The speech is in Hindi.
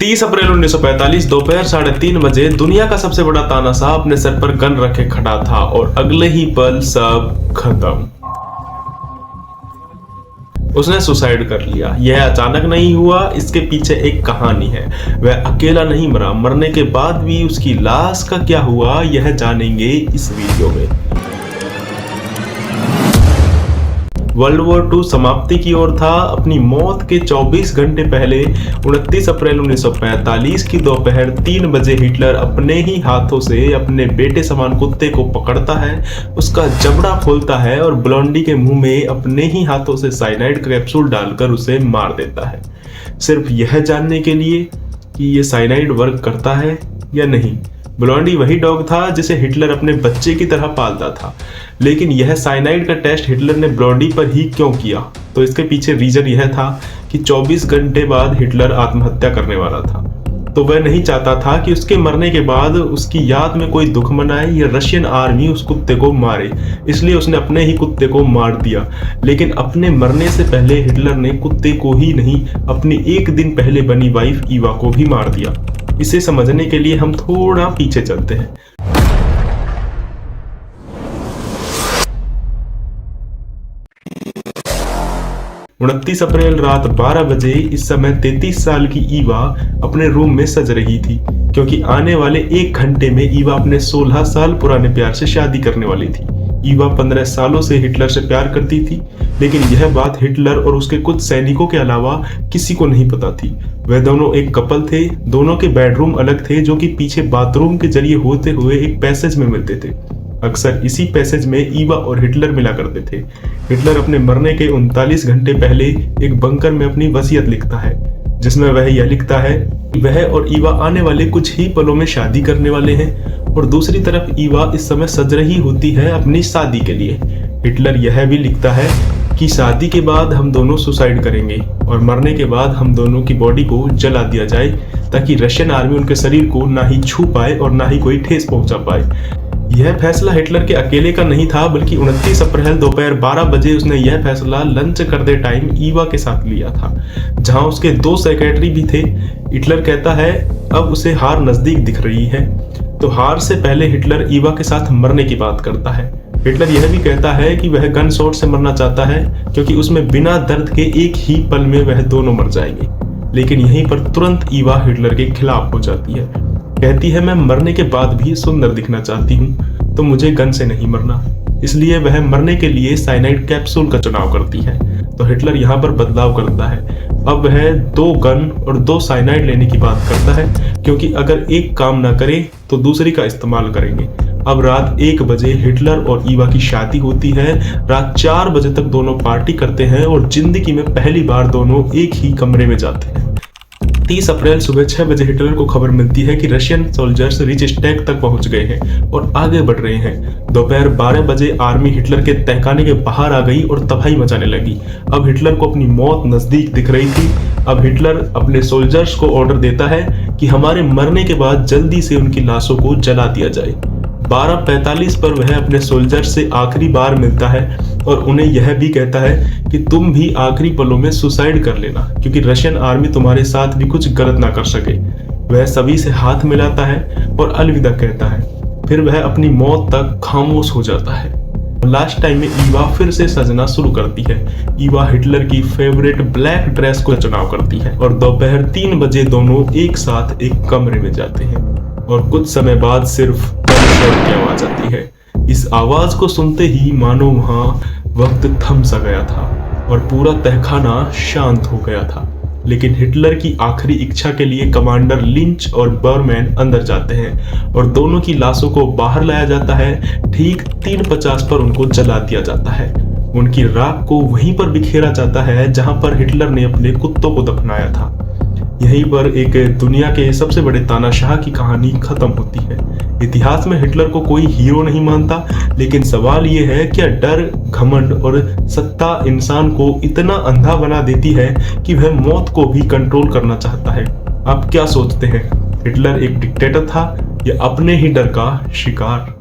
30 अप्रैल 1945 दोपहर 3:30 बजे दुनिया का सबसे बड़ा तानाशाह अपने सर पर गन रखे खड़ा था और अगले ही पल सब खत्म। उसने सुसाइड कर लिया। यह अचानक नहीं हुआ, इसके पीछे एक कहानी है। वह अकेला नहीं मरा, मरने के बाद भी उसकी लाश का क्या हुआ यह जानेंगे इस वीडियो में। वर्ल्ड वॉर 2 समाप्ति की ओर था। अपनी मौत के 24 घंटे पहले 29 अप्रैल 1945 की दोपहर 3 बजे हिटलर अपने ही हाथों से अपने बेटे समान कुत्ते को पकड़ता है, उसका जबड़ा खोलता है और ब्लॉन्डी के मुंह में अपने ही हाथों से साइनाइड कैप्सूल डालकर उसे मार देता है, सिर्फ यह जानने के लिए कि यह साइनाइड वर्क करता है या नहीं। ब्लॉन्डी वही डॉग था जिसे हिटलर अपने बच्चे की तरह पालता था, लेकिन यह साइनाइड का टेस्ट हिटलर ने ब्लॉन्डी पर ही क्यों किया? तो इसके पीछे रीजन यह था कि 24 घंटे बाद हिटलर आत्महत्या करने वाला था। तो वह नहीं चाहता था कि उसके मरने के बाद उसकी याद में कोई दुख मनाए या रशियन आर्मी उस कुत्ते को मारे, इसलिए उसने अपने ही कुत्ते को मार दिया। लेकिन अपने मरने से पहले हिटलर ने कुत्ते को ही नहीं, अपनी एक दिन पहले बनी वाइफ ईवा को भी मार दिया। इसे समझने के लिए हम थोड़ा पीछे चलते हैं। उनतीस अप्रैल रात 12 बजे इस समय 33 साल की ईवा अपने रूम में सज रही थी, क्योंकि आने वाले 1 घंटे में ईवा अपने 16 साल पुराने प्यार से शादी करने वाली थी। ईवा 15 सालों से हिटलर से प्यार करती थी, लेकिन यह बात हिटलर और उसके कुछ सैनिकों के अलावा किसी को नहीं पता थी। वे दोनों एक कपल थे, दोनों के बेडरूम अलग थे, जो कि पीछे बाथरूम के जरिए होते हुए एक पैसेज में मिलते थे। अक्सर इसी पैसेज में ईवा और हिटलर मिला करते थे। हिटलर अपने मरने के 39 घंटे पहले एक बंकर में अपनी वसीयत लिखता है, जिसमें वह यह लिखता है वह और ईवा आने वाले कुछ ही पलों में शादी करने वाले हैं, और दूसरी तरफ ईवा इस समय सज रही होती है अपनी शादी के लिए। हिटलर यह भी लिखता है कि शादी के बाद हम दोनों सुसाइड करेंगे और मरने के बाद हम दोनों की बॉडी को जला दिया जाए, ताकि रशियन आर्मी उनके शरीर को ना ही छू पाए और ना ही कोई ठेस पहुंचा पाए। यह फैसला हिटलर के अकेले का नहीं था, बल्कि 29 अप्रैल दोपहर 12 बजे उसने यह फैसला लंच करते टाइम ईवा के साथ लिया था, जहां उसके 2 सेक्रेटरी भी थे। हिटलर कहता है अब उसे हार नजदीक दिख रही है, तो हार से पहले हिटलर ईवा के साथ मरने की बात करता है। हिटलर यह भी कहता है कि वह गन शॉट से मरना चाहता है, क्योंकि उसमें बिना दर्द के एक ही पल में वह दोनों मर जाएंगे। लेकिन यहीं पर तुरंत ईवा हिटलर के खिलाफ हो जाती है, कहती है मैं मरने के बाद भी सुंदर दिखना चाहती हूँ, तो मुझे गन से नहीं मरना। इसलिए वह मरने के लिए साइनाइड कैप्सूल का चुनाव करती है। तो हिटलर यहाँ पर बदलाव करता है, अब वह 2 गन और 2 साइनाइड लेने की बात करता है, क्योंकि अगर एक काम ना करे तो दूसरी का इस्तेमाल करेंगे। अब रात 1 बजे हिटलर और ईवा की शादी होती है। रात 4 बजे तक दोनों पार्टी करते हैं और जिंदगी में पहली बार दोनों एक ही कमरे में जाते हैं। 30 अप्रैल सुबह 6 बजे हिटलर को खबर मिलती है कि रशियन सोल्जर्स रिच स्टैक तक पहुंच गए हैं और आगे बढ़ रहे हैं। दोपहर 12 बजे आर्मी हिटलर के तहखाने के बाहर आ गई और तबाही मचाने लगी। अब हिटलर को अपनी मौत नजदीक दिख रही थी। अब हिटलर अपने सोल्जर्स को ऑर्डर देता है कि हमारे मरने के बाद जल्दी से उनकी लाशों को जला दिया जाए। 12:45 पर वह अपने सोल्जर से आखिरी बार मिलता है और उन्हें यह भी कहता है कि तुम भी आखिरी पलों में सुसाइड कर लेना, क्योंकि रशियन आर्मी तुम्हारे साथ भी कुछ गलत ना कर सके। वह सभी से हाथ मिलाता है और अलविदा कहता है। फिर वह अपनी मौत तक खामोश हो जाता है। लास्ट टाइम में ईवा फिर से सजना शुरू करती है। ईवा हिटलर की फेवरेट ब्लैक ड्रेस को चुनाव करती है और दोपहर 3 बजे दोनों एक साथ एक कमरे में जाते हैं, और कुछ समय बाद सिर्फ की आवाज आती है। इस आवाज को सुनते ही मानो वहां वक्त थम सा गया था और पूरा तहखाना शांत हो गया था। लेकिन हिटलर की आखिरी इच्छा के लिए कमांडर लिंच और बर्मैन अंदर जाते हैं और दोनों की लाशों को बाहर लाया जाता है। ठीक 3:50 पर उनको जला दिया जाता है। उनकी राख को वहीं पर बिखेरा जाता है जहां पर हिटलर ने अपने कुत्तों को दफनाया था। यहीं पर एक दुनिया के सबसे बड़े तानाशाह की कहानी खत्म होती है। इतिहास में हिटलर को कोई हीरो नहीं मानता, लेकिन सवाल ये है क्या डर, घमंड और सत्ता इंसान को इतना अंधा बना देती है कि वह मौत को भी कंट्रोल करना चाहता है? आप क्या सोचते हैं, हिटलर एक डिक्टेटर था या अपने ही डर का शिकार?